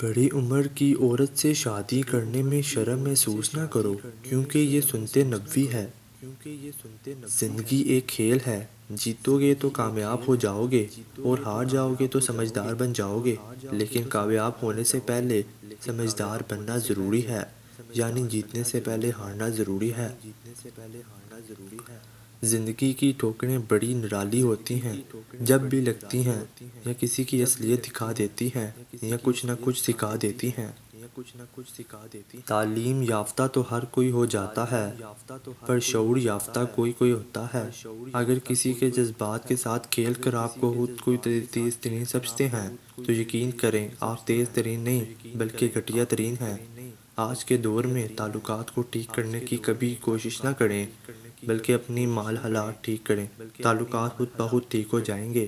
بڑی عمر کی عورت سے شادی کرنے میں شرم محسوس نہ کرو، کیونکہ یہ سنت نبوی ہے۔ زندگی ایک کھیل ہے، جیتو گے تو کامیاب ہو جاؤ گے اور ہار جاؤ گے تو سمجھدار بن جاؤ گے، لیکن کامیاب ہونے سے پہلے سمجھدار بننا ضروری ہے، یعنی جیتنے سے پہلے ہارنا ضروری ہے۔ زندگی کی ٹھوکریں بڑی نرالی ہوتی ہیں، جب بھی لگتی ہیں یا کسی کی اصلیت دکھا دیتی ہیں یا کچھ نہ کچھ سکھا دیتی ہیں۔ تعلیم یافتہ تو ہر کوئی ہو جاتا ہے، پر شعور یافتہ کوئی کوئی ہوتا ہے۔ اگر کسی کے جذبات کے ساتھ کھیل کر آپ کو خود کوئی تیز ترین سمجھتے ہیں تو یقین کریں آپ تیز ترین نہیں بلکہ گھٹیا ترین ہیں۔ آج کے دور میں تعلقات کو ٹھیک کرنے کی کبھی کوشش نہ کریں، بلکہ اپنی مال حالات ٹھیک کریں، تعلقات خود بخود ٹھیک ہو جائیں گے۔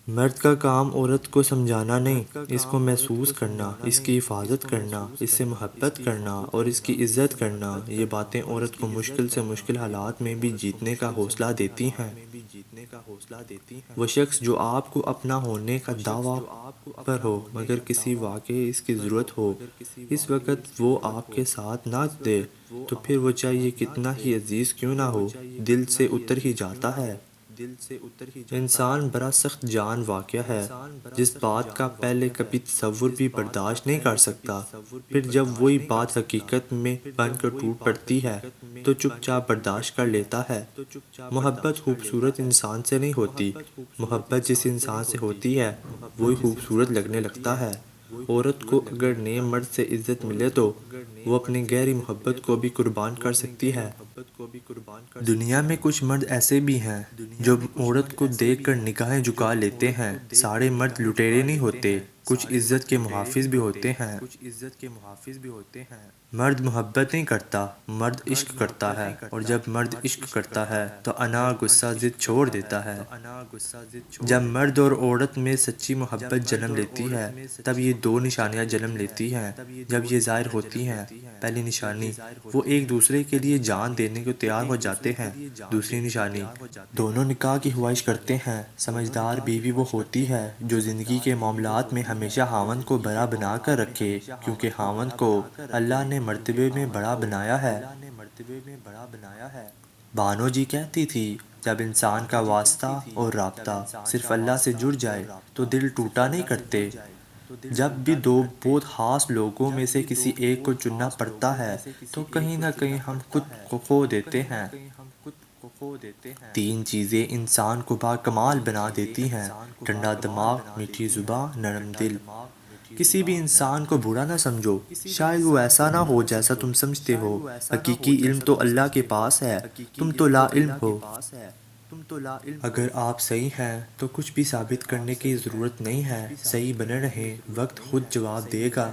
مرد کا کام عورت کو سمجھانا نہیں، اس کو محسوس کرنا، اس کی حفاظت کرنا، اس سے محبت کرنا اور اس کی عزت کرنا۔ یہ باتیں عورت کو مشکل سے مشکل حالات میں بھی جیتنے کا حوصلہ دیتی ہیں۔ وہ شخص جو آپ کو اپنا ہونے کا دعویٰ پر ہو مگر کسی واقعی اس کی ضرورت ہو، اس وقت وہ آپ کے ساتھ نہ دے تو پھر وہ چاہیے کتنا ہی عزیز کیوں نہ ہو، دل سے اتر ہی جاتا ہے۔ انسان بڑا سخت جان واقعہ ہے، جس بات کا پہلے کبھی تصور بھی برداشت نہیں کر سکتا، پھر جب وہی بات حقیقت میں بن کر ٹوٹ پڑتی ہے تو چپ چاپ برداشت کر لیتا ہے۔ محبت خوبصورت انسان سے نہیں ہوتی، محبت جس انسان سے ہوتی ہے وہی خوبصورت لگنے لگتا ہے۔ عورت کو اگر نئے مرد سے عزت ملے تو وہ اپنی گہری محبت کو بھی قربان کر سکتی ہے۔ دنیا میں کچھ مرد ایسے بھی ہیں جو عورت کو دیکھ کر نگاہیں جھکا لیتے ہیں۔ سارے مرد لٹیرے نہیں ہوتے، کچھ عزت کے محافظ بھی ہوتے ہیں۔ مرد محبت نہیں کرتا، مرد عشق کرتا ہے، اور جب مرد عشق کرتا ہے تو انا غصہ ضد چھوڑ دیتا ہے۔ جب مرد اور عورت میں سچی محبت جنم لیتی ہے تب یہ دو نشانیاں جنم لیتی ہیں۔ جب یہ ظاہر ہوتی ہیں، پہلی نشانی وہ ایک دوسرے کے لیے جان دینے کو تیار ہو جاتے ہیں، دوسری نشانی دونوں نکاح کی خواہش کرتے ہیں۔ سمجھدار بیوی وہ ہوتی ہے جو زندگی کے معاملات میں ہمیشہ خاوند کو بڑا بنا کر رکھے، کیونکہ خاوند کو اللہ نے مرتبے میں بڑا بنایا ہے۔ بانو جی کہتی تھی، جب انسان کا واسطہ اور رابطہ صرف اللہ سے جڑ جائے تو دل ٹوٹا نہیں کرتے۔ جب بھی دو بہت خاص لوگوں میں سے کسی ایک کو چننا پڑتا ہے تو کہیں نہ کہیں ہم خود کو کھو دیتے ہیں۔ تین چیزیں انسان کو باکمال بنا دیتی ہیں: ٹھنڈا دماغ، میٹھی زبان، نرم دل۔ کسی بھی انسان کو برا نہ سمجھو، شاید وہ ایسا نہ ہو جیسا تم سمجھتے ہو۔ حقیقی علم تو اللہ کے پاس ہے، تم تو لا علم ہو۔ اگر آپ صحیح ہیں تو کچھ بھی ثابت کرنے کی ضرورت نہیں ہے، صحیح بنے رہیں، وقت خود جواب دے گا۔